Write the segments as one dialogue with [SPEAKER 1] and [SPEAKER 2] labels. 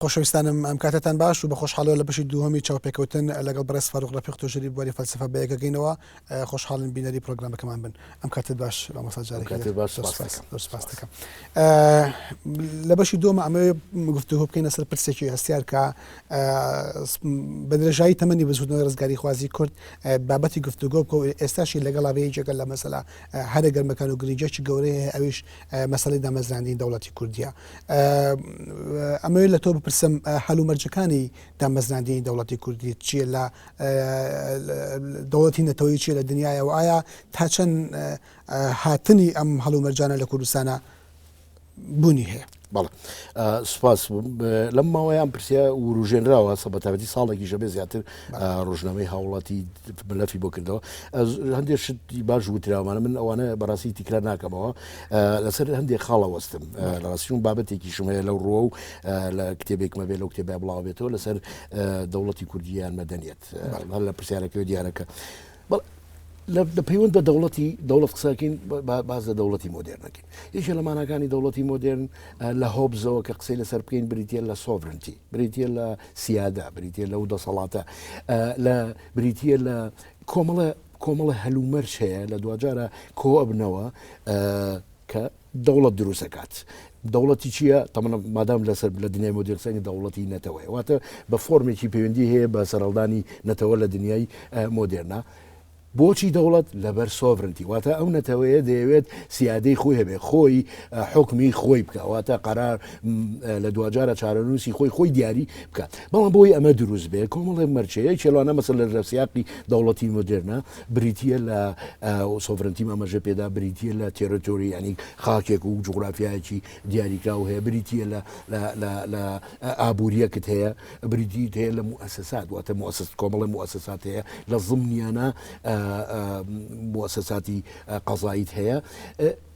[SPEAKER 1] خۆشەویستانم ئەم کاتتان باش و بە خۆشحاڵەوە لە بەشی دووهەمی چاوپێکەوتن لەگەڵ بەڕێز فاروق ڕەفیق تۆژری بواری فەلسفە بەیەکەگەینەوە خۆشحاڵن بینەری پرۆگرامەکەمان بن ئەم کاتت باش بە مەساجارێکی سپاس دەکەم لە بەشی دووەمە ئەمە گفتوگۆ بکەینە سەر پرسێکی هەستیار کە بە درێژایی تەمەنی بەزودنەوەی ڕزگاری خوازی کورد بابەتی گفتوگۆ بکە و ئێستاشی لەگەڵ ئاوەیەکێکە لە مەسەلا هەرە گەرمەکان و گرنگجێکی گەورەیە ئەویش مەسەلەی دامەزراندنی دەوڵەتی کوردیە ئەمەوێت لە تۆ بپرسم هەلومەرجەکانی دامەزراندنی دەوڵەتی کوردی چییە لە دەوڵەتی نەتەوەیی چییە لە دنیاە و ئایا تا چەند هاتنی ئەم هەلومەرجانە لە کوردستانە بوونی هەیە؟
[SPEAKER 2] بەڵێ سوپاس لەم ماوەیان پرسیە و ڕژێنراوە سەبەتابەتی ساڵێکی ژەبێ زیاتر ڕۆژنامەی هاوڵاتی بەلەفی بۆ کردەوە هەندێک شتی باش وتراوانە من ئەوانە بەڕاستی تیکرار ناکەمەوە لەسەر هەندێک خاڵە وەستم لە ڕاستیون بابەتێکی شمەیە لەو ڕۆ و لە کتێبێکمە بێ لەو کتێبە بڵاوێتەوە لەسەر دەوڵەتی کوردیان مەدەنیەت لە پرسیارەکەی دیارەکە لە پەیوەند بە دەوڵەت قساکەین باز لە دەوڵەتی مۆدرنەکەین یەکێ لە ماناکانی دەوڵەتی مۆدرن لە هۆبزەوە کە قسەی لەسەر بکەین بریتە لە سۆڤرنتی بریتە لە سیادا بریتە لەو دەسەڵاتە لە بریتە لە کۆمەڵە هەلومەرج هەیە لە دوجارە کۆ ئەبنەوە کە دەوڵەت دروستەکات دەوڵەتی چییە تەمەە مادام لەسەر لە دنیای مۆدرنی دەوڵەتی نەتەوەی واتە بە فۆرمێکی پەیوەندی هەیە بە سەرەڵدانی نەتەوە لە دنیای مۆدرنا بۆچی دەوڵەت لەبەر سۆڤرنتی واتە ئەو نەتەوەیە دەیەوێت سیادەی خۆی هەبێ خۆی حکمی خۆی بکە واتە قەرار لە دوجارە چارەنووسی خۆی دیاری بکات بەڵام بۆی ئەمە دروست بێ کۆمەڵی مەرجەیە چێڵانە مەسەر لە ڕفسیاقی دەوڵەتی مۆدرنا بریتە لە سۆڤرنتی ئەمەژە پێدا بریتە لە تێرەتۆری ینی خاکێک و جوغرافیایکی دیاریکراو هەیە بریتە لە ئابوووریەکت هەیە بریتی هەیە لە موسسات واتە کۆمەڵی موسسات هەیە لە زمنیانە مؤسساتی قەزاییت هەیە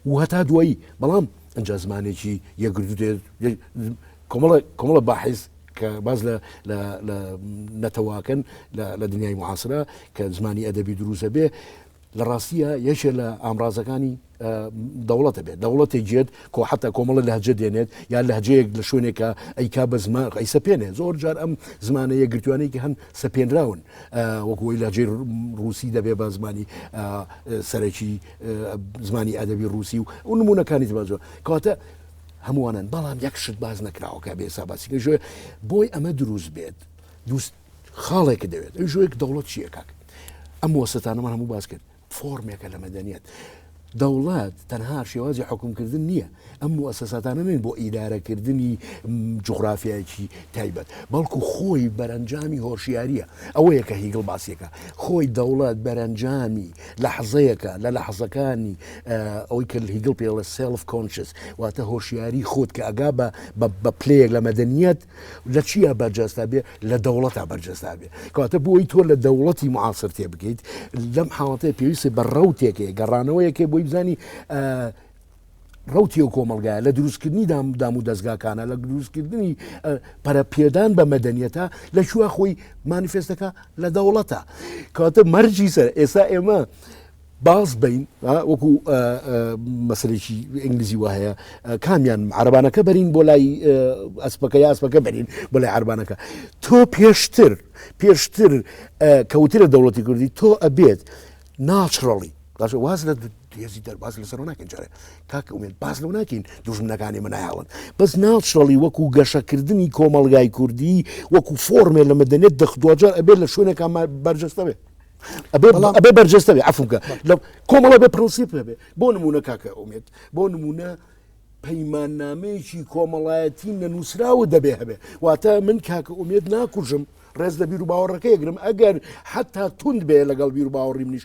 [SPEAKER 2] و هەتا دوایی بەڵام ئەنج زمانێکی یەکگرتو کۆمەڵە باحث کە باز لە نەتەواکەن لە دنیای معاصرە کە زمانی ئەدەبی دروستە بێ لە ڕاستیە یەکێ لە ئامرازەکانی دەوڵەتە بێت دەوڵەتی جێت کۆ حتا کۆمەڵە لەهجە دێنێت یا لەهجەیەک لە شوێنێکە ئەیکا بە زمان ئەی سەپێنێ زۆر جار ئەم زمانە یەکگرتوانەیەکی هەن سەپێنراون وەکوی لەهجەی ڕووسی دەبێ بە زمانی سەرەکی زمانی ئەدەبی ڕووسی و نمونونەکانی بازۆ کاتە هەمووانن بەڵام یەک شت باز نەکراوەکە بێ ساباسیکە ژێ بۆی ئەمە دروست بێت دوست خاڵێکە دەوێت ئەو ژۆیەک دەوڵەت چییە کاک ئەم وەسەتانەمان هەموو باز کرد فۆرمێکە لە مەدەنیەت دەوڵات تەنها شێوازی حکومکردن نییە ئەم موسساتانە نین بۆ ئیدارەکردنی جوغرافیایکی تایبەت بەڵکو خۆی بەرەنجامی هۆشیاریە ئەوەیە کە هیگڵ باسیەکە خۆی دەوڵات بەرەنجامی لەحزەیەکە لە لەحزەکانی ئەوەی کە هیگڵ پێڵە سێلف کۆنشس واتە هۆشیاری خۆت کە ئەگا بە پلەیەک لە مەدەنیەت لە چیە بەرجەستا بێ لە دەوڵەتا بەرجەستا بێ کەواتە بۆی تۆ لە دەوڵەتی معاصر تێ بگەیت لەم حاڵەتەیە پێویستە بە ڕەوتێکێ گەڕانەوەیەکێ بۆی بزانی ڕوتی و کۆمەلگایە لە دروستکردنی دام و دەستگاکانە لە دروستکردنی پەرەپێدان بە مەدەنیەتە لە شووە خۆی مانیفێستەکە لە دەوڵەتە کەواتە مەرجی سەر ئێستا ئێمە باز بین وەکو مەسلێکی ئینگلیزی وهەیە کامیان عەرەبانەکە بەرین بۆ لای ئەسپەکە یا ئەسپەکە بەرین بۆ لای عەرەبانەکە تۆ پێشتر کەوترە دەوڵەتی کوردی تۆ ئەبێت ناچڕەڵی واز لە هێزی دەرباز لەسەر ناکەین جارێ کاکە ئومێت باز لەو ناکەین دوژمنەکانی منایاڵن بەس ناچڕەڵی وەکو گەشەکردنی کۆمەلگای کوردی وەکو فۆرمێ لە مەدەنێت دەخدوجار ئەبێت لە شوێنێکان بەرجەستە بێ ئەبێ بەرجەستە بێ عەفوکە لە کۆمەڵە بێ پرەنسیپ هەبێ بۆ نمونە کاکە ئومێت بۆ نمونە پەیماننامەیەکی کۆمەڵایەتی نەنووسراوە دەبێ هەبێ واتە من کاکە ئومێت ناکوژم ڕێز لە بیر و باوەڕەکە یەگرم ئەگەر حتا تند بێ لەگەڵ بیر و باوەڕی منیش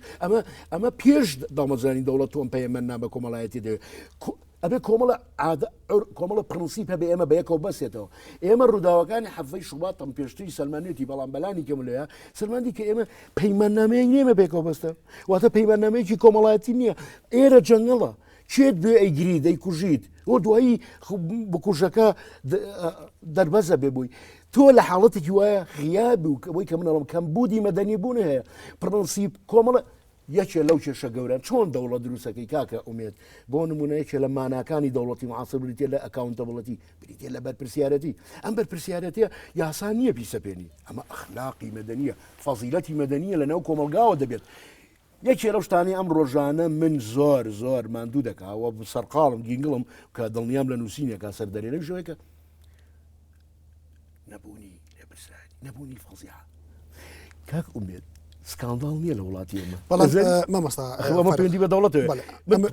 [SPEAKER 2] ئەمە پێش دامەزرانی دەوڵەت تۆم پەیماننامە کۆمەڵایەتی دەوێت ئەبێ کۆمەڵە پرەنسیپ هەبێ ئێمە بە یەکەوە بەسێتەوە ئێمە ڕووداوەکانی حەفەی شوبات تەم پێشتری سەلمانێتی بەڵام بەلانی کەملەیە سەلماندی کە ئێمە پەیماننامەیەک نێمە بێکەوە بەستە واتە پەیماننامەیەکی کۆمەڵایەتی نییە ئێرە جەنگەڵە چێت بێ ئەیگری دەیکوژیت وە دوایی بکوژەکە دەربەزە بێ بووی تۆ لە حاڵەتێکی وایە غیاب و ئەوەی کە منەڵم کەمبوودی مەدەنی بوون هەیە پرەنسیپ کۆمەڵە یەکێ لەو کێشە گەورە چۆن دەوڵەت دروستەکەی کاکە ئومێد بۆ نمونە یەکێ لە ماناکانی دەوڵەتی معاصر بریتێ لە ئەکاونتەبڵەتی بریتێ لە بەرپرسیارەتی ئەم بەرپرسیارەتیە یاسا نییە پیسەپێنی ئەمە ئەخلاقی مەدەنیە فەزیلەتی مەدەنیە لە ناو کۆمەلگاوە دەبێت یەکێ لەو شتانی ئەم ڕۆژانە من زۆر ماندوو دەکاوە سەرقاڵم گینگڵم کە دڵنیام لە نووسینێکا سەردەرێ لەو ژەوەیەکە نەبوونی لێبرسانی نەبوونی فەزیعە کاک ئومێد سکانداڵ نییە لە وڵاتی ئێمە
[SPEAKER 1] مامۆستا
[SPEAKER 2] پەیوەندی بە دەوڵەتەوە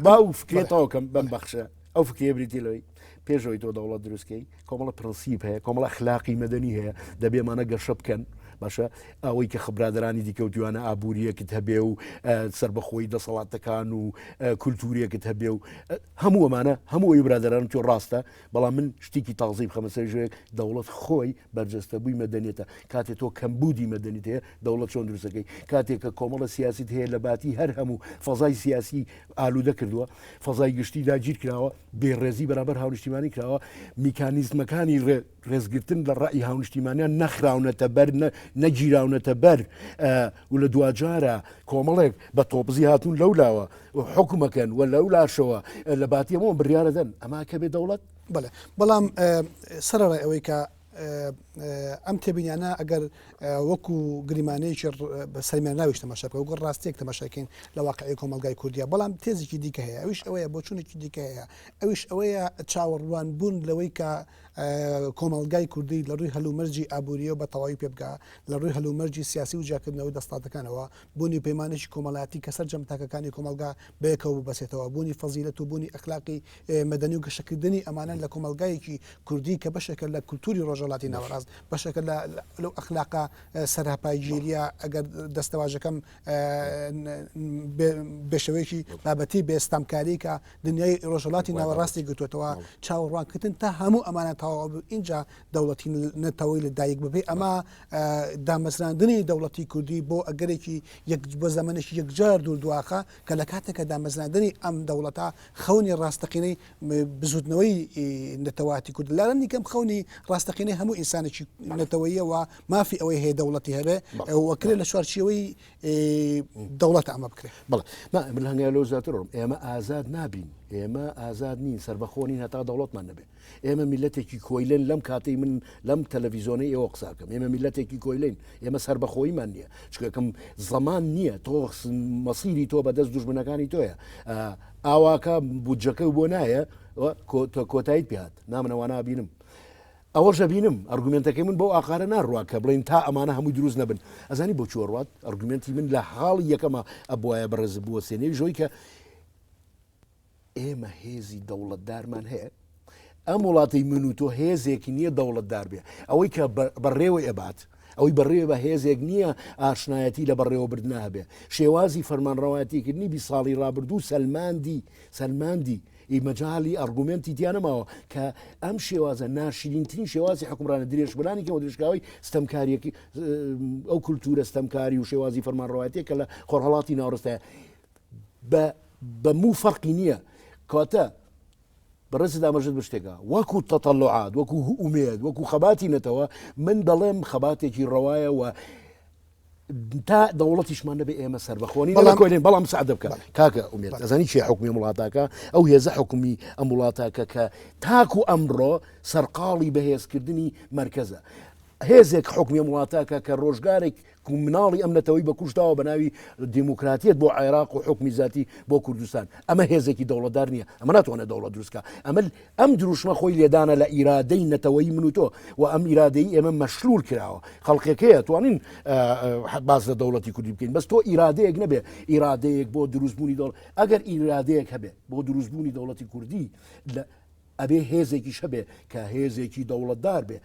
[SPEAKER 2] با و فکرێتەوە کەم بەم بەخشە ئەو فکرێ بریتی لەوەی پێشەوەی تۆ دەوڵەت دروستکەی کۆمەڵە پرەنسیپ هەیە کۆمەڵە ئەخلاقی مەدەنی هەیە دەبێمانە گەشە بکەن باشە ئەوەی کە خبرادرانی دیکەوتیوانە ئابوووریەکت هەبێ و سربەخۆی دەسەڵاتەکان و کولتوریەکت هەبێ و هەموو ئەمانە هەمووی برادران تۆ ڕاستە بەڵام من شتێکی تازی بخەمەسەر ژێک دەوڵەت خۆی بەرجەستەبووی مەدەنیێتە کاتێک تۆ کەمبودی مەدەنیت هەیە دەوڵەت چۆن دروستەکەی کاتێک کە کۆمەڵە سیاسیت هەیە لە باتی هەر هەموو فەزای سیاسی ئالوودە کردووە فەزای گشتی داگیر کراوە بێڕێزی بەرامبەر هاونیشتیمانی کراوە میکانیزمەکانی ڕێزگرتن لە ڕای هاونیشتیمانیان نەخراونەتە بەر نەگیراونەتە بەر و لە دوجارە کۆمەڵێک بە تۆپزی هاتوون لەولاوە حکومەکەن و لەو لاشەوە لە باتیەمەوە بڕیارەدەن ئەما کە بێ دەوڵەت
[SPEAKER 1] بەڵێ بەڵام سەرڕای ئەوەی کە ئەم تێبینیانە ئەگەر وەکو گریمانەیەکی سەرمیان ناویش تەماشا بکە وەکو ڕاستیەک تەماشاکەین لە واقعی کۆمەلگای کوردیا بەڵام تێزێکی دیکە هەیە ئەویش ئەوەیە بۆ چونێکی دیکە هەیە ئەویش ئەوەیە چاوەڕوان بوون لەوەی کە کۆمەلگای کوردی لە ڕووی هەلومەرجی ئابوووریەوە بە تەواوی پێ بگا لە ڕووی هەلومەرجی سیاسی و جاکردنەوەی دەستاتەکانەوە بوونی پەیمانێکی کۆمەڵایەتی کەسەر جەمتاکەکانی کۆمەلگا بەیەکەوە ببەسێتەوە بوونی فەزیلەت و بوونی ئەخلاقی مەدەنی و گەشەکردنی ئەمانە لە کۆمەلگایەکی کوردی کە بەشێکە لە کولتوری ڕۆژهەڵاتی ناوەڕاست بەشێکە لەو ئەخلاقا سەرهەپایگیریە ئەگەر دەستەواژەکەم بێشەوەیەکی بابەتی بێستامکاری کە دنیای ڕۆژهەڵاتی ناوەڕاستی گرتوێتەوە چاوەڕوانکردن تا هەموو ئەمانە تەواو اینجا دەوڵەتی نەتەوەی لە دایک ببێ ئەمە دامەزراندنی دەوڵەتی کوردی بۆ ئەگەرێکی بۆ زەمانێکی یەکجار دوور دواخە کە لە کاتێکە دامەزراندنی ئەم دەوڵەتە خەونی ڕاستەقینەی بزودنەوەی نەتەواتی کورد لارە نیکەم خەونی ڕاستەقینەی هەموو ئینسانێکی نەتەوەیەوە مافی ئەوەی هەیە دەوڵەتی هەبێ وەکرێت لە شوارچیەوەی دەوڵەت ئەمە بکرێت
[SPEAKER 2] بەڵێ من هەنگای لەو زیاترم ئێمە ئازاد نابین ئێمە ئازاد نین سربەخۆنین هەتا دەوڵەتمان نەبێ ئێمە میلەتێکی کۆیلێن لەم کاتەی من لەم تەلەڤیزۆنەی ئێوە قساکەم ئێمە میلەتێکی کۆیلین ئێمە سربەخۆیمان نییە چکەکەم زەمان نییە تۆ مەسیری تۆ بەدەست دوژمنەکانی تۆیە ئاواکە بودجەکە بۆ نایە کۆتاییت پێات نامنەوە نابینم ئەوەشە بینم ئەرگومنتەکەی من بۆ ئاخارە ناڕوا کە بڵین تا ئەمانە هەمووی دروست نەبن ئەزانی بۆ چۆڕات ئەرگومنتی من لە حاڵی یەکەمە ئەبواە بەڕێز بووە سێنەی ژۆی کە ئێمە هێزی دەوڵەتدارمان هەیە ئەم وڵاتی من و تۆ هێزێکی نییە دەوڵەتدار بێ ئەوەی کە بەڕێوە ئەبات ئەوەی بەڕێوە بە هێزێک نییە ئاشنایەتی لە بەڕێوەبردنا هەبێ شێوازی فەرمانڕەوایەتیکردنی ساڵی ڕابردوو سەلماندی مەجای ئەرگومنتی دیانەماوە کە ئەم شێوازە ناشرینترین شێوازی حکومڕانە درێژبرانی کە درێژکاوی ستەمکاریەکی ئەو کولتورە ستەمکاری و شێوازی فەرمانڕەوایەتیە کە لە خۆرهەڵاتی ناوەڕستایە بە موو فەرقی نییە کاتە بەڕێز دامەژت بشتێکە وەکو تەتەڵعات وەکو ئومێد وەکو خەباتی نەتەوە من دەڵێم خەباتێکی ڕەوایە و تا دەوڵەتیشمان نەبێ ئێمە سەربەخۆنی کۆلێن بەڵام سعدە بکە کاکە ئومێد ئەزانی چێ حکومی وڵاتاکە ئەو هێزە حکومی ئەم وڵاتاکە کە تاکو ئەمڕۆ سەرقاڵی بەهێزکردنی مرکزە هێزێک حکومی وڵاتاکە کە ڕۆژگارێک مناڵی ئەم نەتەوەی بە کوشتاوە بە ناوی دیموکراتیت بۆ عێراق و حکمی ذاتی بۆ کوردستان ئەمە هێزێکی دەوڵەتدار نییە ئەمە ناتوانێت دەوڵەت دروستکە ئەم دروشمە خۆی لێدانە لە ئیرادەی نەتەوەی من و تۆ و ئەم ئیرادەی ئێمە مەشلول کراوە خەڵکێکەیە توانین باز لە دەوڵەتی کوردی بکەین بەس تۆ ئیرادەیەک نەبێ ئیرادەیەک بۆ دروستبوونی دەوڵەت ئەگەر ئیرادەیەک هەبێ بۆ دروستبوونی دەوڵەتی کوردی ئەبێ هێزێکی شەبێ کە هێزێکی دەوڵەتدار بێ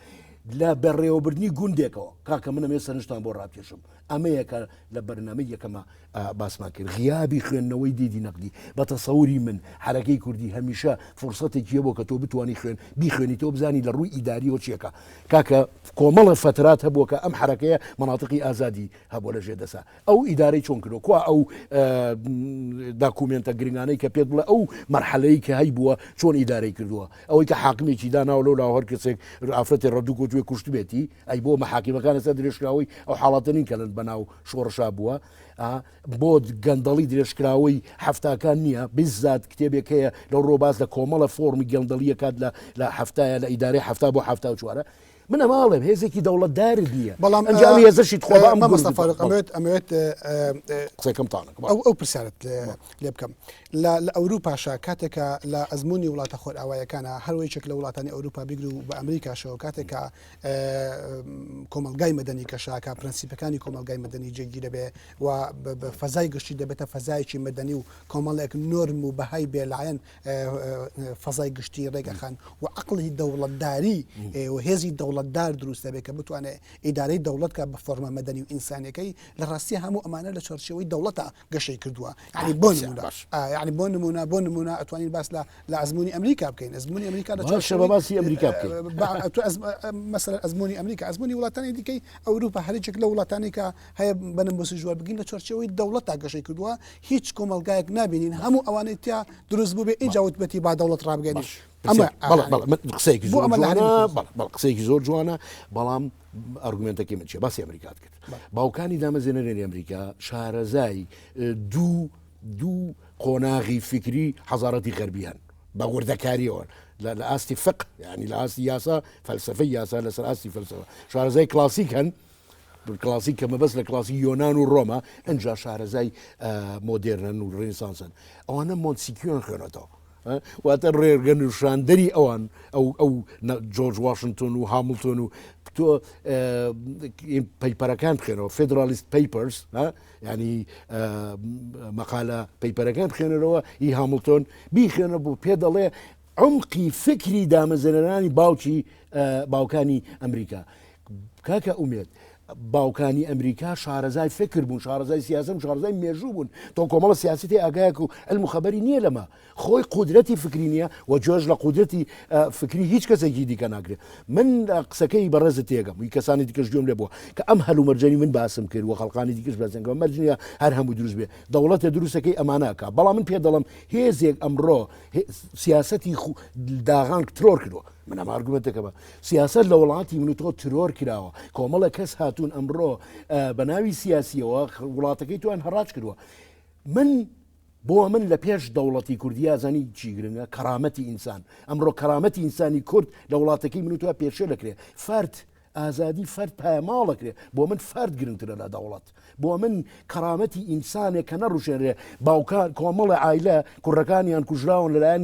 [SPEAKER 2] لە بەڕێوەبردنی گوندێکەوە کاکە منە مێ سەرنجتان بۆ ڕاکێشم ئەمەیەکە لە بەرنامەی یەکەمە باسمان کرد غیابی خوێندنەوەی دیدی نەقدی بە تەسەوری من حرەکەی کوردی هەمیشە فرسەتێکیە بۆ کە تۆ بتوانانی بیخوێنی تۆ بزانی لە ڕووی ئیداریەوە چیەکە کاکە کۆمەڵە فترات هەبووە کە ئەم حرەکەیە مناطقی ئازادی هەبووە لە ژێدەسا ئەو ئیدارەی چۆن کردو کوا ئەو داکومنتە گرنگانەی کە پێت بڵێ ئەو مەرحەلەی کە هەی بووە چۆن ئیدارەی کردووە ئەوەی کە حاکمێکی داناوە لەو لاوە هەر کەسێک ئافرەتی ڕەدوو کۆتوێ کوشت بێتی ئەی بۆ مەحاکیمەکانە سەر درێژراوی ئەو حاڵاتە نین کە بەناو شۆڕشا بووە بۆ گەندەڵی درێژکراوەی هەفتاکان نییە بزات کتێبێک هەیە لەو ڕۆباز لە کۆمەڵە فۆرمی گەندەڵیە کات لە هەفتایە لە ئیدارەی هەفتا بۆ هەفتا و چوارە من ئەماڵێم هێزێکی دەوڵەتدار نییە
[SPEAKER 1] بەڵام
[SPEAKER 2] ئەنجامی هێزەشی خۆ
[SPEAKER 1] ئەمەوێت
[SPEAKER 2] قسەکەم تاانە
[SPEAKER 1] ئەو پرسیارت لێ بکەم لە ئەوروپاشا کاتێکە لە ئەزمموی وڵاتە خۆر ئاوایەکانە هەروەیەک لە وڵاتانی ئەوروپا بیگر و بە ئەمریکاشەوە کاتێکە کۆمەلگای مەدەنی کەشاکە پرەنسیپەکانی کۆمەلگای مەدەنی جێگی دەبێ و فەزای گشتی دەبێتە فەزایکی مەدەنی و کۆمەڵێک نۆرم و بەهای بێلایەن فەزای گشتی ڕێگەخان و عقلی دەوڵەتداری و هێزی دەوڵەتدار دروست دەبێت کە بتوانێت ئیدارەی دەوڵەتکە بە فۆرمە مەدەنی و ئینسانەکەی لە ڕاستی هەموو ئەمانە لە چارچەوەی دەوڵەتە گەشەی کردووە ینی بۆ نمونە ئەتوانین باس لە ئەزمموی ئەمریکا بکەین ئەزمموی ئەمریکا
[SPEAKER 2] باسی ئەمریکا بکەین
[SPEAKER 1] مەسەلا ئەزمموی ئەمریکا ئەزمموی وڵاتانی دیکەی ئەوروپا هەرێک لە وڵاتانی کە هەیە بەنەمبوسی ژوار بگین لە چارچەوەی دەوڵەتە گەشەی کردووە هیچ کۆمەلگایەک نبینین هەموو ئەوانەی تیا دروست بوو بێ ئیجاوتبەتی با دەوڵەت ڕابگەنی
[SPEAKER 2] قسەیەکی زۆر جوانە بەڵام ئەرگومنتەکەی من چێ باسی ئەمریکات کرد باوکانی دامەزێنەرێنی ئەمریکا شارەزای دوو قۆناغی فکری حەزارەتی غەربیان بە وردەکاریەوە لە ئاستی فقه ینی لە ئاستی یاسا فەلسفەی یاسا لەسەر ئاستی فەلسفە شارەزای کلاسیک هەن کلاسیک کە مەبەست لە کلاسی یۆنان و ڕۆما ئەنجا شارەزای مۆدێرنن و ڕێنسانسن ئەوانە مۆنسیکیۆن خوێنێتەوە واتە ڕێگەن و شاندەری ئەوان ئەو جۆرج واشنگتن و هاملتۆن و تۆ پەیپەرەکان بخێنەوە فێدرالیست پیپرز ینی مەقالە پەیپەرەکان بخێنەرەوە هی هاملتۆن بیخێنە بۆ پێ دەڵێ عمقی فکری دامەزێنەرانی باوکانی ئەمریکا کاکە ئومێت باوکانی ئەمریکا شارەزای فکر بوون شارەزای سیاسم شارەزای مێژوو بوون تۆ کۆمەڵە سیاستی ئاگایەک و علم و خەبەری نییە لەمە خۆی قودرەتی فکری نییە و جۆش لە قودرەتی فکری هیچ کەسێکی دیکە ناگرێت من قسەکەی بەڕێزت تێگەم وی کەسانی دیکەش گوێم لێ بووە کە ئەم هەلومەرجەنی من باسم کرد و خەڵقانی دیکەش باسنکەوە مەرجنیە هەر هەموو دروست بێ دەوڵەتە دروستەکەی ئەمانەکە بەڵام من پێ دەڵم هێزێک ئەمڕۆ سیاسەتی داغان ترۆر کردووە من ئەمە ئارگومنتەکە بە سیاست لە وڵاتی من و تۆ ترۆر کراوە کۆمەڵە کەس هاتوون ئەمڕۆ بە ناوی سیاسیەوە وڵاتەکەی توان هەڕاج کردووە من لە پێش دەوڵەتی کوردی ئازانی چی گرنگە کەرامەتی ئینسان ئەمڕۆ کەرامەتی ئینسانی کورد لە وڵاتەکەی من و تۆ پێشێ دەکرێت فرد ئازادی فرد پایەماڵەکرێ بۆ من فرد گرنگترە لە دەوڵەت بۆ من کەرامەتی ئینسانێک کە نەڕوشێنرێ باوکان کۆمەڵە عایلە کوڕەکانیان کوژراون لەلایەن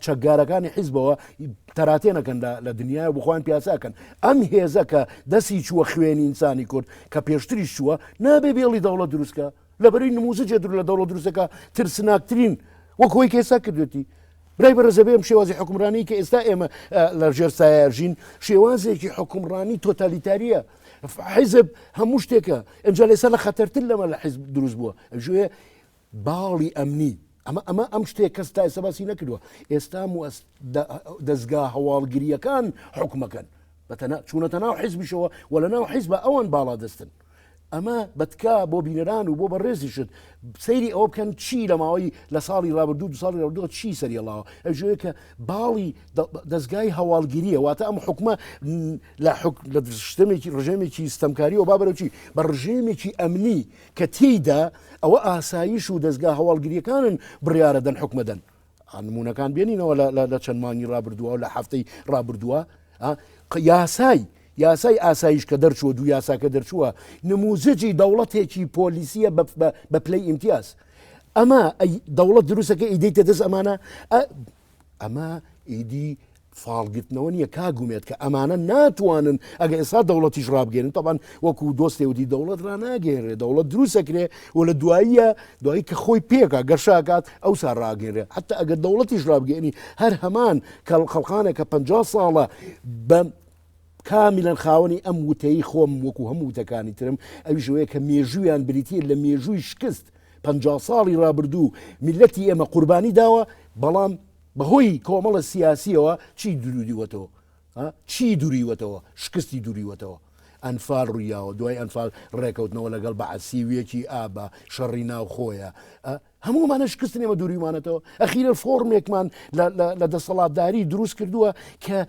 [SPEAKER 2] چەکگارەکانی حیزبەوە تەراتێنەکەن لە دنیای بخواین پیاساکەن ئەم هێزە کە دەستی چووە خوێنی ئینسانی کورد کە پێشتریش چووە نابێ بێڵی دەوڵەت دروستکە لەبەرەی نموزجێ لە دەوڵەت دروستەکە ترسناکترین وەکۆی کێسا کردوێتی برای بەرەزەبێم شێوازی حکومڕانی کە ئێستا ئێمە لە ژێرسایەژین شێوازێکی حکومڕانی تۆتالیتاریە حیزب هەموو شتێکە ئەمجا لێسا لە خەتەرتر لەمە لە حیزب دروست بووە ئەژێ باڵی ئەمنی ئەمە ئەم شتێک کەس تا ئێستا باسی نەکردووە ئێستا دەستگا هەواڵگریەکان حکومەکەن چوونەتە ناو حیزبیشەوە و لە ناو حیزبە ئەوان باڵا دەستن ئەمە بەتکا بۆ بینەران و بۆ بەڕێزی شت سەیری ئەوە بکەن چی لە ماوەی لە ساڵی ڕابردوو دو ساڵی ڕابردووە چی سەریەڵاوە ئەژێ کە باڵی دەستگای هەواڵگیریە واتە ئەم حکومە لە شتێکی ڕژێمێکی ستەمکاری و بابەرەوچی بە ڕژێمێکی ئەمنی کە تێیدا ئەوە ئاسایش و دەستگا هەواڵگیریەکانن بڕیارە دەن حکومەدەن نمونونەکان بێنینەوە لە چەند مانگی ڕابردووە و لە هەفتەی ڕابردووە یاسای ئاسایش کە دەرچووە دوو یاساکە دەرچووە نموزجی دەوڵەتێکی پۆلیسیە بە پلەی ئیمتیاز ئەمە دەوڵەت دروستەکە ئیدەیتە دەست ئەمانە ئەمە ئیدی فاڵگرتنەوە نییە کاگومێت کە ئەمانە ناتوانن ئەگە ئێستا دەوڵەتیش ڕابگەێنن تەبان وەکو دۆستێوتی دەوڵەت ڕناگەێنرێ دەوڵەت دروستەکرێ و لە دوایی کە خۆی پێکە گەرشاکات ئەو سا ڕاگەێنرێ حتا ئەگەر دەوڵەتیش ڕابگەێنی هەر هەمان کە خەڵقانێکە 50 ساڵە بە کامیلەن خاوەنی ئەم وتەی خۆم وەکو هەموو وتەکانی ترم ئەویشەوەیە کە مێژوویان بریتە لە مێژووی شکست 50 ساڵی ڕابردوو میلەتی ئێمە قوربانی داوە بەڵام بەهۆی کۆمەڵە سیاسیەوە چی دووریوەتەوە شکستی دووریوەتەوە ئەنفال ڕوویاوە دوای ئەنفال ڕێکەوتنەوە لەگەڵ بە عسیویەکی ئابە شەڕی ناو خۆیە هەمومانە شکستن ئێمە دووریمانەتەوە ئەخیرە فۆرمێکمان لە دەسەڵاتداری دروست کردووە کە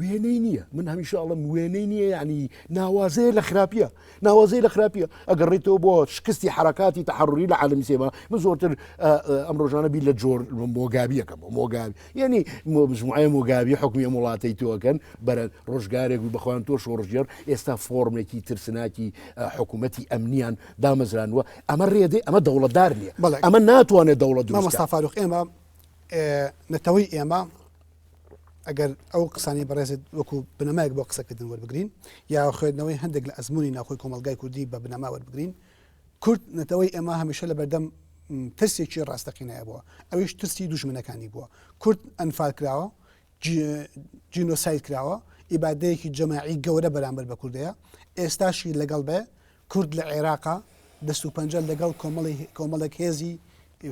[SPEAKER 2] وێنەی نییە من هەمیشە ئەڵم وێنەی نییە ینی ناوازەیە لە خراپیە ناوازەی لە خراپیە ئەگەڕێتەوە بۆ شکستی حرکاتی تەحڕوری لە عالمی سێما من زۆرتر ئەم ڕۆژانە بی لە جۆر مۆگابیەکەم مۆگابی یعنی مجموعە مۆگابی حکومی وڵاتی تۆکەن بەرە ڕۆژگارێک بخوان تۆ شۆڕژێر ئێستا فۆرمێکی ترسناکی حکوومەتی ئەمنیان دامەزرانوە ئەمە ڕێدێ ئەمە دەوڵەتدار نییە ئەمە ناتوانێت دەوڵەت
[SPEAKER 1] مامۆستا فاروق ئێمە نەتەوەی ئێمە ئەگەر ئەو قسانی بەڕێزت وەکو بنەمایەک بۆ قسەکردن وەربگرین یا خوێندنەوەی هەندێک لە ئەزمموی ناخۆی کۆمەلگای کوردی بە بنەما وەربگرین کورد نەتەوەی ئێمە هەمیشە لە بەردەم ترسێکی ڕاستەقینایە بووە ئەویش ترسی دوژمنەکانی بووە کورد ئەنفال کراوە جینۆساید کراوە ئیبادەیەکی جەماعی گەورە بەرامبەر بە کوردەیە ئێستاشی لەگەڵ بێ کورد لە عێراقا دەست و پەنجە لەگەڵ کۆمەڵێک هێزی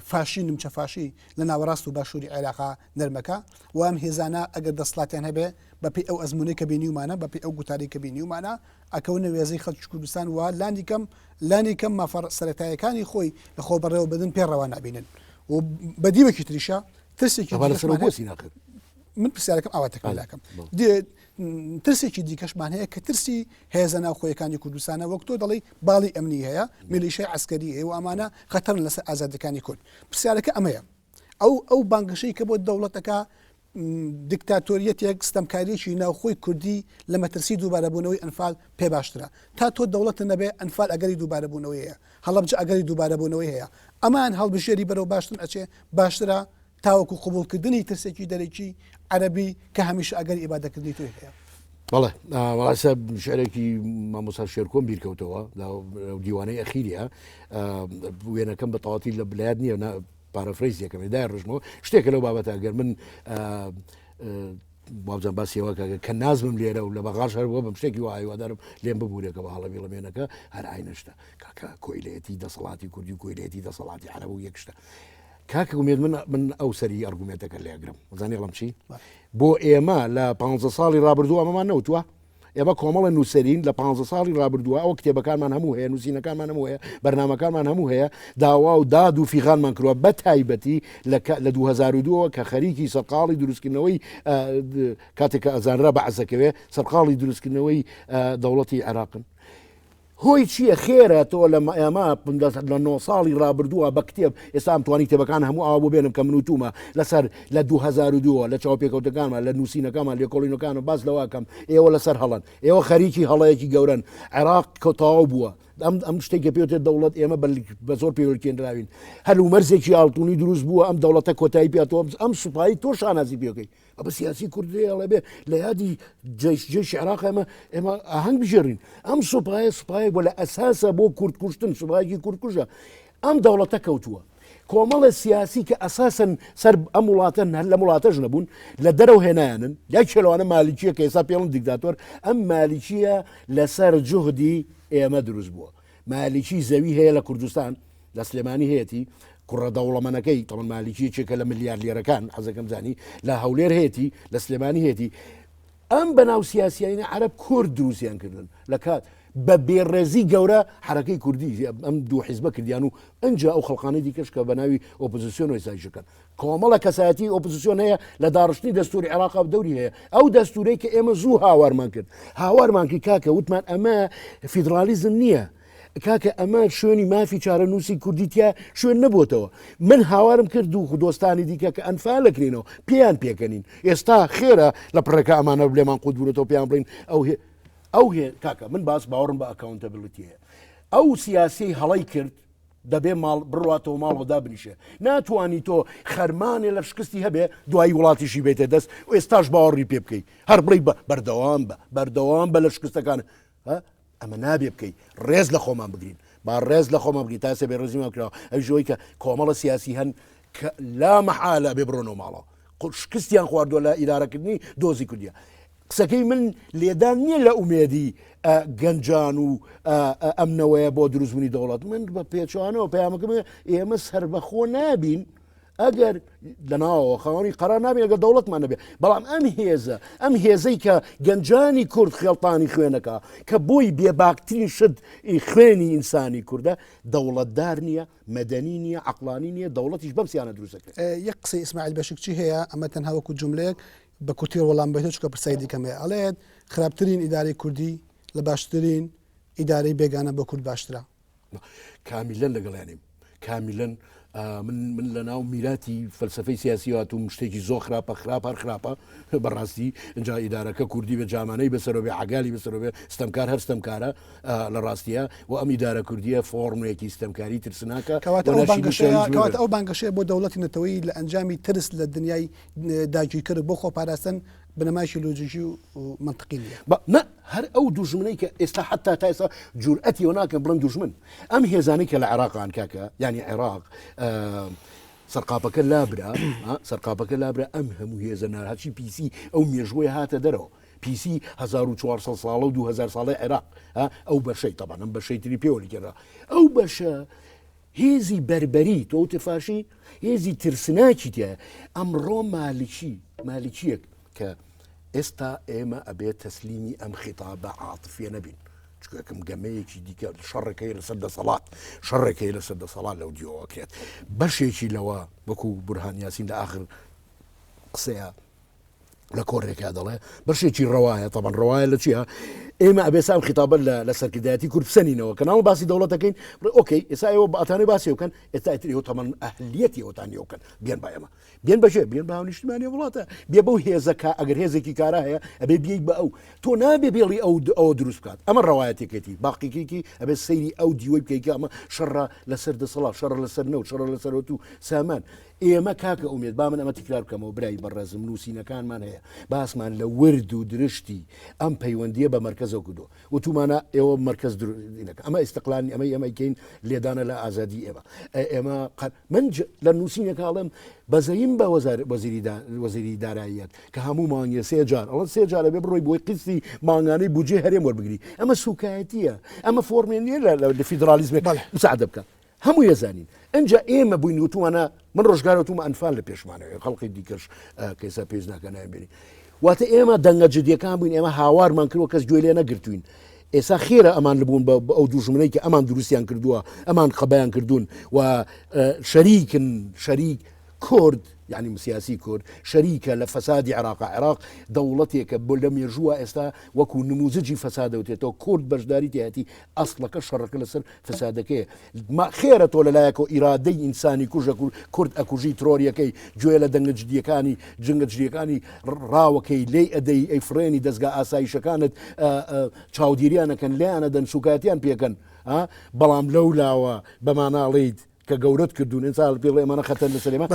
[SPEAKER 1] فاشی نمچە فاشی لە ناوەڕاست و باشووری عێراقا نەرمەکە و ئەم هێزانە ئەگەر دەسڵاتیان هەبێ بەپی ئەو ئەزمونەی کە بینیومانە بەپی ئەو گوتاری کە بینیومانە ئەکەونە وێزەی خەڵکی کوردستان و لانی کەم مافەر سەرەتایەکانی خۆی لە خۆ بەڕێوە بدن پێڕەوە نابینن و بەدیوەکی تریشە ترسێکی من پرسیارەکەم ئاواتەکە لاکەم ترسێکی دیکەشمان هەیە کە ترسی هێزە ناوخۆیەکانی کوردستانە وەک تۆ دەڵی باڵی ئەمنی هەیە میلیشای عسکەری هەیە و ئەمانە خەتەرن لەسەر ئازادەکانی کورد پرسیارەکە ئەمەیە ئەو بانگەشەی کە بۆ دەوڵەتەکە دیکتاتۆریەتێک ستەمکاریەکی ناوخۆی کوردی لە مەترسی دووبارەبوونەوەی ئەنفال پێ باشترە تا تۆ دەوڵەتە نەبێ ئەنفال ئەگەری دووبارەبوونەوەی هەیە هەڵەبجە ئەگەری دووبارەبوونەوەی هەیە ئەمان هەڵبژێری بەرەو باشتر ئەچێ باشترە تاوەکو قبولکردنی ترسێکی دەرەکی عەرەبی کە هەمیشە ئەگەری ئیبادەکردنی توی هەیە
[SPEAKER 2] بەڵێ واسە شعرێکی مامۆستا شێرکۆم بیرکەوتەوە دیوانەی ئەخیریە وێنەکەم بە تەواتی لە بلایەت نییە پارەفرەیزیەکەم دای ڕژمەوە شتێکە لەو بابەتە ئەگەر من وابزان باسیەوەکە کە نازمم لێرە و لە بەغاش هەروە بەم شتێکی وایوادارم لێم ببوورێکە بە هەڵەبی لەمێنەکە هەر ئاینەشتە کاکە کۆیلەتی دەسەڵاتی کوردی و کۆیلەتی دەسەڵاتی عەرەب و یەکشتە کاکە ومێت من ئەو سەری ئەرگومێتەکە لێگرم زانی ئەڵم چی بۆ ئێمە لە 15 ساڵی ڕابردووە ئەمەمان نەوتووە ئێمە کۆمەڵە نووسەرین لە 15 ساڵی ڕابردووە ئەوە کتێبەکانمان هەموو هەیە نووسینەکانمان هەموو هەیە بەرنامەکانمان هەموو هەیە داوا و داد و فیغانمان کردووە بە تایبەتی لە 2002 کە خەریکی سەرقاڵی دروستکردنەوەی کاتێککە ئەزانرا بەعزەکەوێ سەرقاڵی دروستکردنەوەی دەوڵەتی عێراقن هۆی چییە خێرە تۆ لە ئێمە لە 9 ساڵی ڕابردووە بە کتێب ئێستا ئەمتوانی کتێبەکان هەموو ئاوا بۆ بێنم کە منوتومە لەسەر لە 2002 لە چاوپێکەوتەکانمان لە نووسینەکانمان لێکۆڵینەکانە باز لەواکەم ئێوە لەسەر هەڵن ئێوە خەریکی هەڵەیەکی گەورن عێراق کەتاو بووە ئەم شتێکە پێوتێت دەوڵەت ئێمە بە زۆر پێوەکێنراوین هەلو مەرزێکی ئاڵتونی دروست بووە ئەم دەوڵەتە کۆتایی پێاتەوە ئەم سوپایی تۆ شانازی پێەکەی ئەمە سیاسی کوردیڵێ بێ لە یادی جێشی عێراق ئێمە ئاهەنگ بژێڕین ئەم سوپایە بۆ لە ئەساسە بۆ کورد کوشتن سوپایەکی کورتکوژە ئەم دەوڵەتە کەوتووە کۆمەڵە سیاسی کە ئەساسن سەر ئەم وڵاتە لە وڵاتەش نەبوون لە دەرەو هێنایانن یاک چێلەوانە مالیکیە کە ئێستا پێڵن دیکتاتۆر ئەم مالیکیە لەسەر جوهدی ئێمە دروست بووە مالیکی زەوی هەیە لە کوردستان لە سلێمانی هەیەی کوڕە دەوڵەمەنەکەی تەمەن مالیکی چێکە لە ملیار لێرەکان حەزەکەم زانی لە هەولێر هەیەی لە سلێمانی هەیەی ئەم بەناو سیاسیینە عەرەب کورد دروستیان کردن لە کات بە بێڕێزی گەورە حرەکەی کوردی ئەم دوو حیزبە کردیان و ئەنجا ئەو خەڵقانەی دیکەش کە بەناوی ئۆپۆزیسیۆن وێسایشەکەن کۆمەڵە کەسایەتی ئۆپۆزیسیۆن هەیە لە داڕشتنی دەستوری عێراق دەوری هەیە ئەو دەستورەی کە ئێمە زوو هاوارمان کرد هاوارمانکی کاکە وتمان ئەمە فیدرالیزم نییە کاکە ئەمە شوێنی مافی چارە نووسی کوردیتیا شوێن نەبووتەوە من هاوارم کرد و دۆستانی دیکە کە ئەنفال لەکرێنەوە پێیان پێکەنین ئێستا خێرە لە پڕێکە ئەمانە بلێمان قوت بوونەوە پێیان بڵین ئەو هێ کاکە من باس باوەڕم بە ئەکاونتەبلیتی هەیە ئەو سیاسی هەڵی کرد دەبێ ماڵ بڕاتەوە ماڵەدا بنیشە ناتوانانی تۆ خەرمانێ لە شکستی هەبێ دوای وڵاتیشی بێتە دەست و ئێستاش باوەڕی پێ بکەیت هەر بڵی بەردەوام بە لە شکستەکان ئەمە نابێ بکەیت ڕێز لە خۆمان بگرین با ڕێز لە خۆمان بگرین تاسێ بێ ڕێزیمان کراوە ئەو ژۆی کە کۆمەڵە سیاسی هەن لا مەحالە بێ بڕۆنەوە ماڵەوە شکستیان خواردووە لە ئیدارەکردنی دۆزی کوردیە قسەکەی من لێدان نییە لە ئومێدی گەنجان و ئەمنەوەیە بۆ دروستبوونی دەوڵات من بە پێچوانەوە پەیامەکەم ئێمە سربەخۆ نابین ئەگەر لەناوەوە خەوانی قەرار نابێت ئەگەر دەوڵەتمان نەبێت بەڵام ئەم هێزەی کە گەنجانی کورد خێڵتانی خوێنەکە کە بۆی بێباکترین شت خوێنی ئینسانی کووردە دەوڵەتدار نییە مەدەنی نییە عەقڵانی نییە دەوڵەتیش بەم سییانە دروستەکرێت
[SPEAKER 1] یەک قسەی ئیسماعیل بەشکچی هەیە ئەمە تەنها وەکو جوملەیەک بە کورتی وەڵام بێت چکە پرسای دیکەمێ ئەڵێت خراپترین ئیدارەی کوردی لە باشترین ئیدارەی بێگانە بە کورد باشترە
[SPEAKER 2] کامیلەن لەگەڵیانیم کامیلەن من لە ناو میراتی فەلسفەی سیاسی هاتووم شتێکی زۆر خراپە خراپە بەڕاستی اینجا ئیدارەکە کوردی بە جامانەی بەسەرەوە بێ عگالی بەسەرەوە ستەمکار هەر ستەمکارە لە ڕاستیە و ئەم ئیدارە کوردیە فۆرمێکی ستەمکاری ترسناکە
[SPEAKER 1] کەواتە ئەو بانگەشەیە بۆ دەوڵەتی نەتەوەی لە ئەنجامی ترس لە دنیای داگیرکرد بۆ خۆپاراستن بنەمایشی لۆجیکی و منطقی نیە
[SPEAKER 2] هەر ئەو دوژمنەی کە ئێستا حتا تا ئێستا جورئەتی ئەو ناکەن بڵند دوژمن ئەم هێزانەی کە لە عێراقان کاکە ینی عێراق سەرقاپەکە لابرا ئەم هەموو هێزە ناهاچی پیسی ئەو مێژوەی هاتە دەرەوە پیسی 1400 ساڵە و 2000 ساڵی عێراق ئەو بەشەی تەبان ئەم بەشەی تری پێوەلیگەرا ئەو بەشە هێزی بربەری تۆ تفاشی هێزی ترسناکی تایە ئەمڕۆ مالیکیەک کە ئێستا ئێمە ئەبێت تەسلیمی ئەم خیتابە عاتفیە نەبین چکەکەم گەمەیەکی دیکە شەڕەکەی لەسەر دەسەڵات لەو دیۆکرێت بەشێکی لەوە وەکو بورهان یاسین لە ئاخر قسەیە لە کۆڕێکا دەڵێ بەشێکی ڕەوایە تەبەن ڕەوایە لە چیە ئێمە ئەبێ سام خیتابە لە سەرکردایەتی کورد بسەنینەوە کە ناو باسی دەوڵەتەکەین ئۆکەی ئێستا ئێوە بەئاتانەی باسی بکەن ئێستا ئێوە تەمەن ئەهلیەتی ئەوتان بکەن بێن با ئێمە بێن بەشێ بێن بە نیشتمانی وڵاتە بێ بەو هێزەکە ئەگەر هێزێکی کارا هەیە ئەبێ بیەی بە ئەو تۆ نابێ بێڵی ئەو دروست بکات ئەمە ڕەوایەتێکێتی باقیکێکی ئەبێ سەیری ئەو دیوەی بکەیکە ئەمە شەڕە لەسەر دەسەڵات شەڕە لەسەر نەوت شەڕە لەسەرەوە و سامان ئێمە کاکە ئومێد با من ئەمە تکرار بکەمەوە برای بەڕێزم نووسینەکانمان هەیە باسمان لە ورد و درشتی ئەم پەیوەندیە بە مەرکەزەوە کردو وتومانە ئێوە مەرکەز درێنەکە ئەمە ئیستقلانی ئەمەکەین لێدانە لە ئازادی ئێمە من لە نووسینەکەڵم بەزەیم بە وەزیری داراییەت کە هەموو مانگە سێ جار ئەڵە سێ جارە بێ بڕۆی بۆی قستی ماگانەی بودجێ هەرێم وەربگری ئەمە سوکایەتیە ئەمە فۆرمێن نیە لە فیدرالیزمێک مساعدە بکە هەموو ێزانین ئەجا ئێمە بووین وتوانە من ڕۆژگارەوەتومە ئەنفال لە پێشمانەوە خەڵقی دیکەش کەسا پێش ناکە نایبێنی واتە ئێمە دەنگە جدیەکان بووین ئێمە هاوارمان کردوە کەس گوێ لێ نەگرتوین ئێستا خێرە ئەمان لەبوون بە ئەو دوژمنەی کە ئەمان دروستیان کردووە ئەمان خەبیان کردوون و شەریک کورد یعنی سیاسی کورد شەریکە لە فەسادی عێراق دەوڵەتێکە بۆ لە مێژووە ئێستا وەکو نموزجی فەسادەوتێتەوە کورد بەشداری تایەتی ئەسڵەکە شەڕەکە لەسەر فەسادەکەی خێرە تۆ لەلایەکەوە ئیرادەی ئینسانی کورد ئەکوژی ترۆریەکەی گوێ لە دەنگە جدیەکانی ڕاوەکەی لێی ئەدەی ئەی فرێنی دەستگا ئاسایشەکانت چاودێریانەکەن لیانە دەن سوکاتیان پێکەن بەڵام لەو لاوە بەماناڵیت کە گەورەت کردوون ئینسان پێڵێ ئەمانە خەتەر لەسەر ئێمە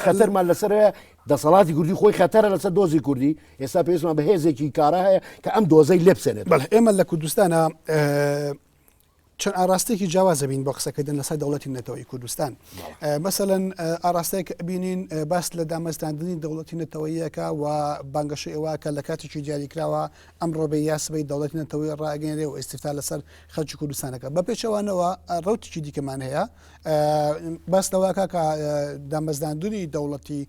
[SPEAKER 2] خەتەرمان لەسەرەیە دەسەڵاتی کوردی خۆی خەتەرە لەسەر دۆزی کوردی ئێستا پێویستمان بە هێزێکی کارا هەیە کە ئەم دۆزەی لێ بسێنێت
[SPEAKER 1] ئێمە لە کوردستانە چەند ئاراستێکی جیاوازە بین بۆ قسەکردن لەسەر دەوڵەتی نەتەوەی کوردستان مەسەلەن ئاراستەیەک بینین باس لە دامەزراندنی دەوڵەتی نەتەوەیەکە و بانگەشەی ئێوەکە لە کاتێکی دیاریکراوە ئەمڕۆ بە یاسبەی دەوڵەتی نەتەوەی ڕاگەێنرێ و ئیسیفتا لەسەر خەڵکی کوردستانەکە بە پێچەوانەوە ڕوتێکی دیکەمان هەیە باس لەوەکە کە دامەزراندنی دەوڵەتی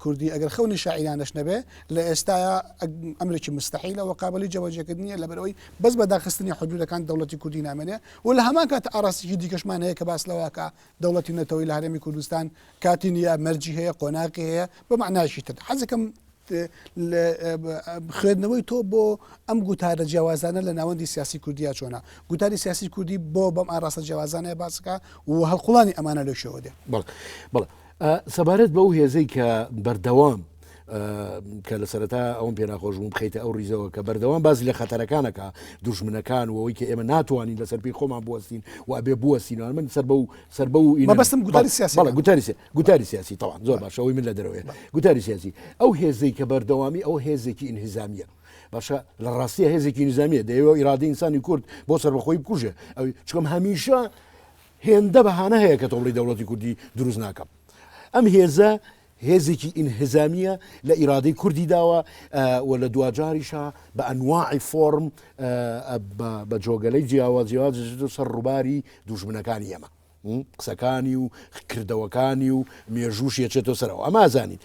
[SPEAKER 1] کوردی ئەگەر خەونی شاعیرانش نەبێ لە ئێستاە ئەمرێکی مستحیلە و قابلی جەوەجێکردنیە لەبەرەوەی بەس بە داخستنی حدودەکان دەوڵەتی کوردی نامێنێ لە هەمان کات ئاراستی دیکەشمان هەیە کە باس لەوەکە دەوڵەتی نەتەوەی لە هەرێمی کوردستان کاتی نیە مەرجی هەیە قۆناقی هەیە بە معناشی تر حەزەکەم خوێندنەوەی تۆ بۆ ئەم گوتارە جیاوازانە لە ناوەندی سیاسی کوردیا چۆنە گوتاری سیاسی کوردی بۆ بەم ئاراستە جیاوازانەیە باسەکە و هەڵقوڵانی ئەمانە لەو شێوە دێ
[SPEAKER 2] بەڵێ سەبارەت بەو هێزەی کە بەردەوام کە لە سەرەتا ئەوم پێ ناخۆشبووم بخەیتە ئەو ڕیزەوە کە بەردەوام باز لە خەتەرەکانەکە دوژمنەکان وەوەی کە ئێمە ناتوانین لەسەر پێی خۆمان بوەستین و ئەبێ بوەستینەوە من سەر بەو
[SPEAKER 1] بەستم
[SPEAKER 2] گوتاری سیاسی تەواو زۆر باشە ئەوی من لە دەرەوەی گوتاری سیاسی ئەو هێزەی کە بەردەوامی ئەو هێزێکی ئینهزامیە باشە لە ڕاستیە هێزێکی نظامیە دەیەوە ئیرادەی ئینسانی کورد بۆ سەربەخۆی بکوژێ ئەوی چکەم هەمیشە هێندە بەهانە هەیە کە تۆڵی دەوڵەتی کوردی دروست ناکەم ئەم هێزە هێزێکی ئینهزامیە لە ئیرادەی کوردی داوە و لە دوجاریشە بە ئەنواعی فۆرم بە جۆگەلەی جیاواز سەر ڕووباری دوژمنەکانی ئێمە قسەکانی و کردەوەکانی و مێژوش یەچێتەوە سەرەوە ئەمە زانین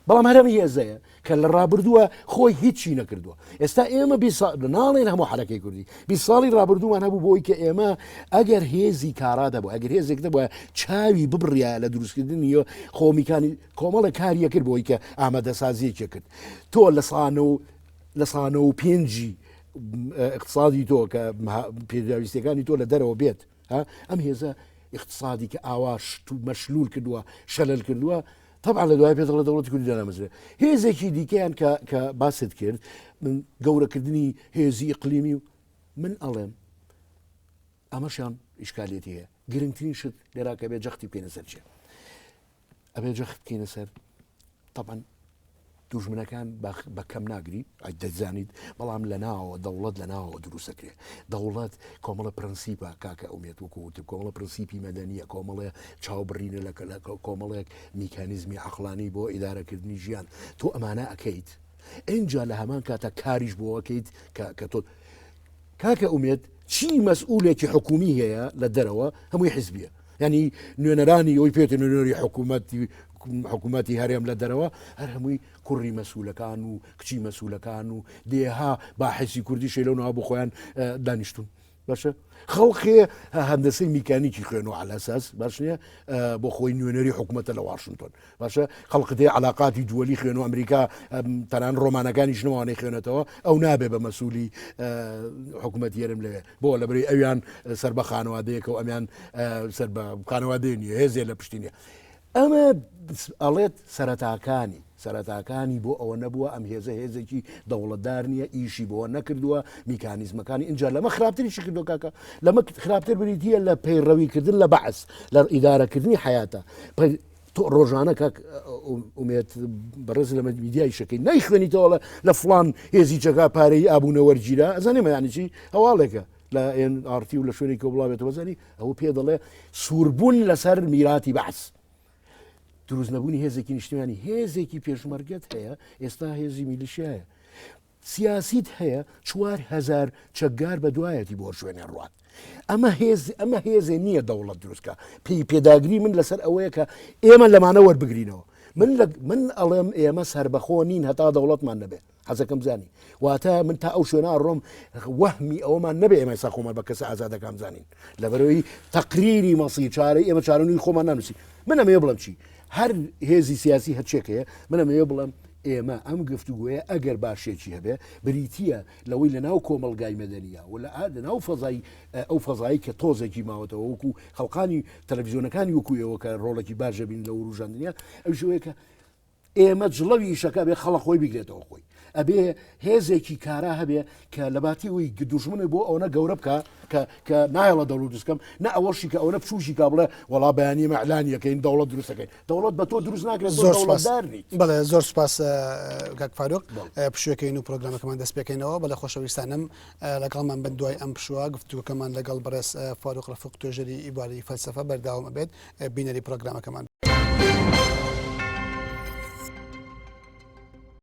[SPEAKER 2] بەڵام هەرەمی هێزەیە کە لە ڕابردووە خۆی هیچی نەکردووە ئێستا ئێمە ناڵێن هەموو حرەکەی کوردی 20 ساڵی ڕابردوومان هەبوو بۆی کە ئێمە ئەگەر هێزی کارا دەبوو ئەگەر هێزێک دەبووە چاوی ببڕیا لە دروستکردنی خۆمیکانی کۆمەڵە کاریە کرد بۆی کە ئامادەسازیەکێ کرد تۆ لە سانە و پێنجی اقتصادی تۆ کە پێداویستەکانی تۆ لە دەرەوە بێت ئەم هێزە اقتصادی کە ئاواش مەشلول کردووە شەلل کردووە طبعا لە دوای پێدەڵە دەوڵەتی کوردی دامەزرێت هێزێکی دیکەیان کە باست کرد من گەورەکردنی هێزی ئیقلیمی و من ئەڵێم ئەمەشیان ئیشکالێتی هەیە گرنگترین شت لێرا کە بێ جەختی بکەینە سەر چێ ئەبێ جەخت بکەینە سەر طبعا دوژمنەکان بە کەم ناگری دەزانیت بەڵام لە ناوە دەوڵەت لە ناوە دروستەکرێ دەوڵەت کۆمەڵە پرەنسیپە کاکە ئەومێت وەکووت کۆمەڵە پرەنسیپی مەدەنیە کۆمەڵێ چاوبڕینە لە کۆمەڵێک میکانیزمی عەقلانی بۆ ئیدارەکردنی ژیان تۆ ئەمانە ئەکەیت ئینجا لە هەمان کاتە کاریش بۆ ئەەکەیت کە تۆ کاکە ئومێت چی مەسئولێکی حکومی هەیە لە دەرەوە هەمووی حیزبیە ینی نوێنەرانی ئەوی پێێتە نوێنەری حکوومەتی هەرێم لە دەرەوە هەر هەمووی کوڕی مەسئولەکان و کچی مەسئولەکان و دێها باحسی کوردی شەیلەونەوە بۆ خۆیان دانیشتون باشە خەڵقێ هەندەسەی میکانیکی خوێن و علاساس باش نیە بۆ خۆی نوێنەری حکوومەتە لە واشنگتن باشە خەڵقدێ علااقاتی دووەلی خوێن و ئەمریکا تەنان ڕۆمانەکانی ژنەوانەی خوێنێتەوە ئەو نابێ بە مەسئولی حکوومەت یێرم لەوێ بۆ لە بەری ئەویان سەر بە خانوادەیەکە و ئەمیان سەر بە خانوادەیە نیە هێزێ لە پشتینە ئەمە ئەڵێت سەرەتاکانی بۆ ئەوە نەبووە ئەم هێزە هێزێکی دەوڵەتدار نییە ئیشی بۆ نەکردووە میکانیزمەکانی اینجا لەمە خراپتریشی کردو کاکە لەمە خراپتر بریتە لە پەیڕەویکردن لە بەعس لە ئیدارەکردنی حیاتە تۆ ڕۆژانە کاک ئومێت بەڕێز لە میدیای شەکەی نایخوێنیتەوە لە فڵان هێزی جەگا پارەی ئابوونە وەرگیرە ئەزانێمە یانیچی هەواڵێکە لە ئارتی و لە شوێنی کە وڵاوێتەوە زانی ئەوە پێ دەڵێ سووربوون لەسەر میراتی بەعس دروست نەبوونی هێزێکی نیشتیمانی هێزێکی پێشمەرگەت هەیە ئێستا هێزی میلیشیایە سیاسیت هەیە 4,000 چەکگار بە دوایەتی بۆ شوێنێ ڕوات ئەمە هێزێ نییە دەوڵەت دروستکە پێداگری من لەسەر ئەوەیە کە ئێمە لەمانە وەربگرینەوە من ئەڵێم ئێمە سربەخۆ نین هەتا دەوڵەتمان نەبێ حەزەکەم زانی واتە من تا ئەو شوێنە ڕۆم وەهمی ئەوەمان نەبێ ئێمە سا خۆمان بە کەسە ئازادەکەم زانین لەبەرەوەی تەقریری مەسی چارەی ئێمە چارەنووی خۆمان نانووسی من ئەمێ بڵم چی هەر هێزی سیاسی هەرچێکەیە من ئەمەیە بڵم ئێمە ئەم گفتوگوۆیە ئەگەر باشێکی هەبێ بریتە لەوەی لە ناو کۆمەلگای مەدەنیە و لە ناو فەزای ئەو فەزایی کە تۆزێکی ماوەتەوە وەکو خەڵقانی تەلەڤیزیۆنەکانی وەکویەوە کە ڕۆڵێکی باشە بین لە وروژاندنیا ئەو شوەیە کە ئێمە جڵەوی شەکە بێ خەڵق خۆی بگرێتەوە خۆی ئەبێ هێزێکی کارا هەبێ کە لە باتی ئەوی دوژمنە بۆ ئەوە گەورە بکە کە نایڵە دەوڵەت دروستکەم نە ئەوەشی کە ئەوە پشوشی کا بڵێ وەڵا بەیانی مەعلانیەکەین دەوڵەت دروستەکەین دەوڵەت بە تۆ دروست ناکرێت دەوڵەتدارنی
[SPEAKER 1] بەڵێ زۆر سوپاس کاک فاروق پشوەکەین و پرۆگرامەکەمان دەست پێکەینەوە بەڵێ خۆشەویستانم لەگەڵمان بن دوای ئەم پشووە گفتوگەکەمان لەگەڵ بەڕێز فاروق ڕەفیق توێژەری ئیباری فەلسەفە بەرداوام ئەبێت بینەری پرۆگرامەکەمان